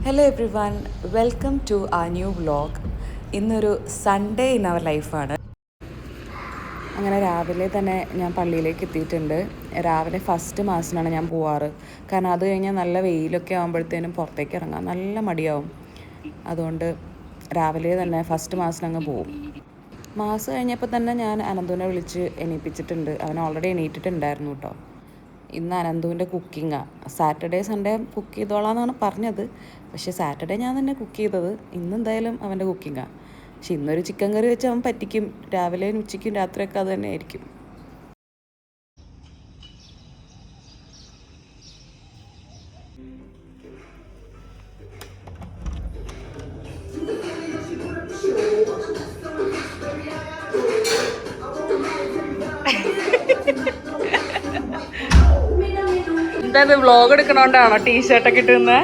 Hello everyone, welcome to a new vlog. ഇന്നൊരു Sunday in our ലൈഫാണ്. അങ്ങനെ രാവിലെ തന്നെ ഞാൻ പള്ളിയിലേക്ക് എത്തിയിട്ടുണ്ട്. രാവിലെ ഫസ്റ്റ് മാസിനാണ് ഞാൻ പോവാറ്. കാരണം അത് കഴിഞ്ഞാൽ നല്ല വെയിലൊക്കെ ആകുമ്പോഴത്തേനും പുറത്തേക്ക് ഇറങ്ങാൻ നല്ല മടിയാവും. അതുകൊണ്ട് രാവിലെ തന്നെ ഫസ്റ്റ് മാസിനങ്ങ് പോവും. മാസ് കഴിഞ്ഞപ്പോൾ തന്നെ ഞാൻ അനന്തുവിനെ വിളിച്ച് എണീപ്പിച്ചിട്ടുണ്ട്. അവൻ ഓൾറെഡി എണീറ്റിട്ടുണ്ടായിരുന്നു കേട്ടോ. ഇന്ന് അനന്തുവിൻ്റെ കുക്കിങ്ങാണ്. സാറ്റർഡേ സൺഡേ കുക്ക് ചെയ്തോളാന്നാണ് പറഞ്ഞത്. പക്ഷേ സാറ്റർഡേ ഞാൻ തന്നെ കുക്ക് ചെയ്തത്. ഇന്നെന്തായാലും അവൻ്റെ കുക്കിങ്ങാണ്. പക്ഷെ ഇന്നൊരു ചിക്കൻ കറി വെച്ച് അവൻ പറ്റിക്കും. രാവിലെയും ഉച്ചയ്ക്കും രാത്രിയൊക്കെ അത് തന്നെ ആയിരിക്കും. എന്താ വ്ളോഗ് എടുക്കണോണ്ടാണോ ടീഷർട്ടൊക്കെ ഇട്ടുന്നത്?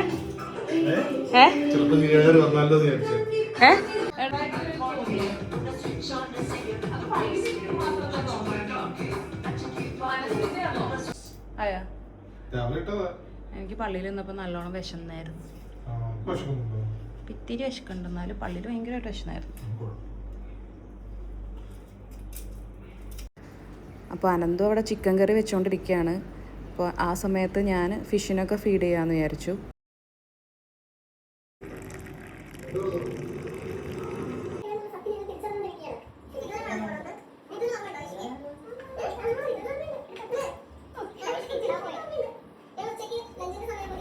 എനിക്ക് പള്ളിയിൽ നിന്നപ്പോ നല്ലോണം വിശന്നായിരുന്നു. ഇത്തിരി വിശക്കുണ്ട്, എന്നാലും പള്ളിയിൽ ഭയങ്കരമായിട്ട് വിശന്നായിരുന്നു. അപ്പോൾ അനന്തു അവിടെ ചിക്കൻ കറി വെച്ചുകൊണ്ടിരിക്കുകയാണ്. അപ്പോൾ ആ സമയത്ത് ഞാൻ ഫിഷിനൊക്കെ ഫീഡ് ചെയ്യാമെന്ന് വിചാരിച്ചു.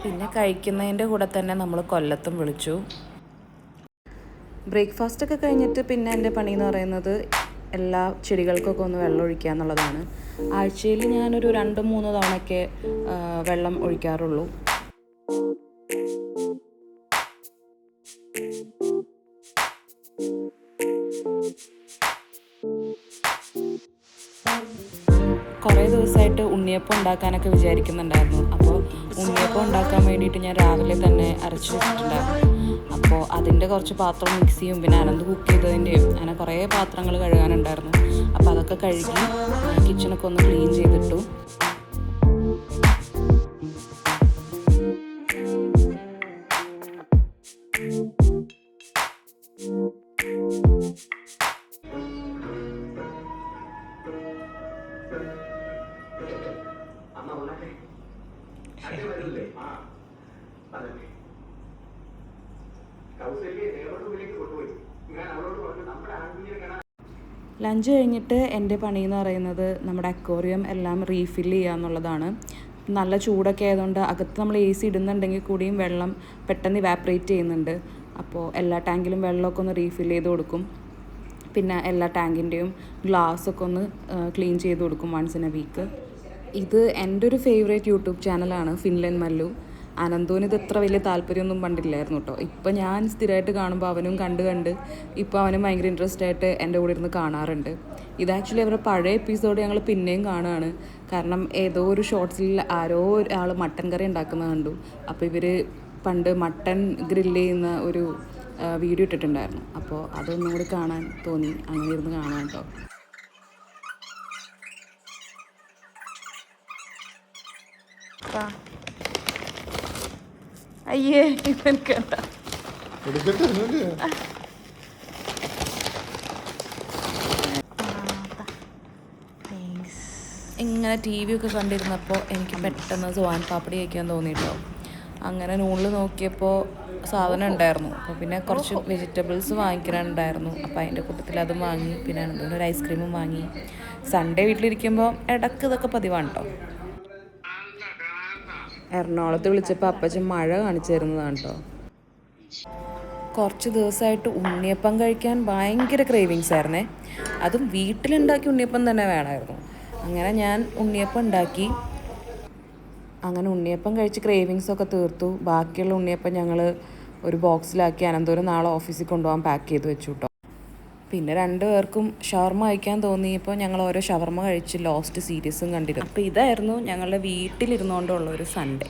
പിന്നെ കഴിക്കുന്നതിൻ്റെ കൂടെ തന്നെ നമ്മൾ കൊല്ലത്തും വിളിച്ചു. ബ്രേക്ക്ഫാസ്റ്റൊക്കെ കഴിഞ്ഞിട്ട് പിന്നെ എൻ്റെ പണി എന്ന് പറയുന്നത് എല്ലാ ചെടികൾക്കൊക്കെ ഒന്ന് വെള്ളം ഒഴിക്കുക എന്നുള്ളതാണ്. ആഴ്ചയിൽ ഞാനൊരു 2-3 തവണയൊക്കെ വെള്ളം ഒഴിക്കാറുള്ളൂ. കുറേ ദിവസമായിട്ട് ഉണ്ണിയപ്പം ഉണ്ടാക്കാനൊക്കെ വിചാരിക്കുന്നുണ്ടായിരുന്നു. അപ്പോൾ ഉണ്ണിയപ്പം ഉണ്ടാക്കാൻ വേണ്ടിയിട്ട് ഞാൻ രാവിലെ തന്നെ അരച്ച് വെച്ചിട്ടുണ്ടായിരുന്നു. അപ്പോൾ അതിൻ്റെ കുറച്ച് പാത്രം മിക്സിയും പിന്നെ അനന്ത് കുക്ക് ചെയ്തതിൻ്റെയും അങ്ങനെ കുറേ പാത്രങ്ങൾ കഴുകാനുണ്ടായിരുന്നു. അപ്പോൾ അതൊക്കെ കഴുകി കിച്ചണൊക്കെ ഒന്ന് ക്ലീൻ ചെയ്തിട്ടു. ലഞ്ച് കഴിഞ്ഞിട്ട് എൻ്റെ പണി എന്ന് പറയുന്നത് നമ്മുടെ അക്വേറിയം എല്ലാം റീഫിൽ ചെയ്യുക എന്നുള്ളതാണ്. നല്ല ചൂടൊക്കെ ആയതുകൊണ്ട് അകത്ത് നമ്മൾ AC ഇടുന്നുണ്ടെങ്കിൽ കൂടിയും വെള്ളം പെട്ടെന്ന് ഇവാപ്പറേറ്റ് ചെയ്യുന്നുണ്ട്. അപ്പോൾ എല്ലാ ടാങ്കിലും വെള്ളമൊക്കെ ഒന്ന് റീഫിൽ ചെയ്ത് കൊടുക്കും. പിന്നെ എല്ലാ ടാങ്കിൻ്റെയും ഗ്ലാസ്സൊക്കെ ഒന്ന് ക്ലീൻ ചെയ്ത് കൊടുക്കും വൺസ് ഇൻ എ വീക്ക്. ഇത് എൻ്റെ ഒരു ഫേവറേറ്റ് യൂട്യൂബ് ചാനലാണ് ഫിൻലൻഡ് മല്ലു. അനന്തുവിന് ഇത് ഇത്ര വലിയ താല്പര്യമൊന്നും പണ്ടില്ലായിരുന്നു കേട്ടോ. ഇപ്പം ഞാൻ സ്ഥിരമായിട്ട് കാണുമ്പോൾ അവനും കണ്ട് ഇപ്പോൾ അവനും ഭയങ്കര ഇൻട്രസ്റ്റ് ആയിട്ട് എൻ്റെ കൂടെ ഇരുന്ന് കാണാറുണ്ട്. ഇത് ആക്ച്വലി അവരുടെ പഴയ എപ്പിസോഡ് ഞങ്ങൾ പിന്നെയും കാണുകയാണ്. കാരണം ഏതോ ഒരു ഷോർട്സിൽ ആരോ ഒരാൾ മട്ടൻ കറി ഉണ്ടാക്കുന്നത് കണ്ടു. അപ്പോൾ ഇവർ പണ്ട് മട്ടൻ ഗ്രില്ല് ചെയ്യുന്ന ഒരു വീഡിയോ ഇട്ടിട്ടുണ്ടായിരുന്നു. അപ്പോൾ അതൊന്നും കൂടി കാണാൻ തോന്നി, അങ്ങനെ ഇരുന്ന് കാണാൻ കേട്ടോ. അയ്യേ ഇതെനിക്കണ്ട ഇങ്ങനെ TV ഒക്കെ കണ്ടിരുന്നപ്പോൾ എനിക്ക് പെട്ടെന്ന് സോൻ പാപ്പടി കഴിക്കാൻ തോന്നിയിട്ടോ. അങ്ങനെ നൂണിൽ നോക്കിയപ്പോൾ സാധനം ഉണ്ടായിരുന്നു. അപ്പോൾ പിന്നെ കുറച്ച് വെജിറ്റബിൾസ് വാങ്ങിക്കാനുണ്ടായിരുന്നു. അപ്പോൾ അതിൻ്റെ കൂട്ടത്തിൽ അതും വാങ്ങി. പിന്നെ ഒരു ഐസ്ക്രീമും വാങ്ങി. സൺഡേ വീട്ടിലിരിക്കുമ്പോൾ ഇടയ്ക്ക് ഇതൊക്കെ പതിവാണ് കേട്ടോ. എറണാകുളത്ത് വിളിച്ചപ്പോൾ അപ്പച്ചൻ മഴ കാണിച്ചു തരുന്നതാണ് കേട്ടോ. കുറച്ച് ദിവസമായിട്ട് ഉണ്ണിയപ്പം കഴിക്കാൻ ഭയങ്കര ക്രേവിങ്സ് ആയിരുന്നേ. അതും വീട്ടിലുണ്ടാക്കി ഉണ്ണിയപ്പം തന്നെ വേണമായിരുന്നു. അങ്ങനെ ഞാൻ ഉണ്ണിയപ്പം ഉണ്ടാക്കി. അങ്ങനെ ഉണ്ണിയപ്പം കഴിച്ച് ക്രേവിങ്സൊക്കെ തീർത്തു. ബാക്കിയുള്ള ഉണ്ണിയപ്പം ഞങ്ങൾ ഒരു ബോക്സിലാക്കി അനന്തപുരം നാളെ ഓഫീസിൽ കൊണ്ടുപോകാൻ പാക്ക് ചെയ്ത് വെച്ചു കേട്ടോ. പിന്നെ 2 പേർക്കും ഷവർമ കഴിക്കാൻ തോന്നിയപ്പോൾ ഞങ്ങൾ ഓരോ ഷവർമ കഴിച്ച് ലോസ്റ്റ് സീരീസും കണ്ടിരുന്നു. അപ്പോൾ ഇതായിരുന്നു ഞങ്ങളുടെ വീട്ടിലിരുന്നുകൊണ്ടുള്ള ഒരു സൺഡേ.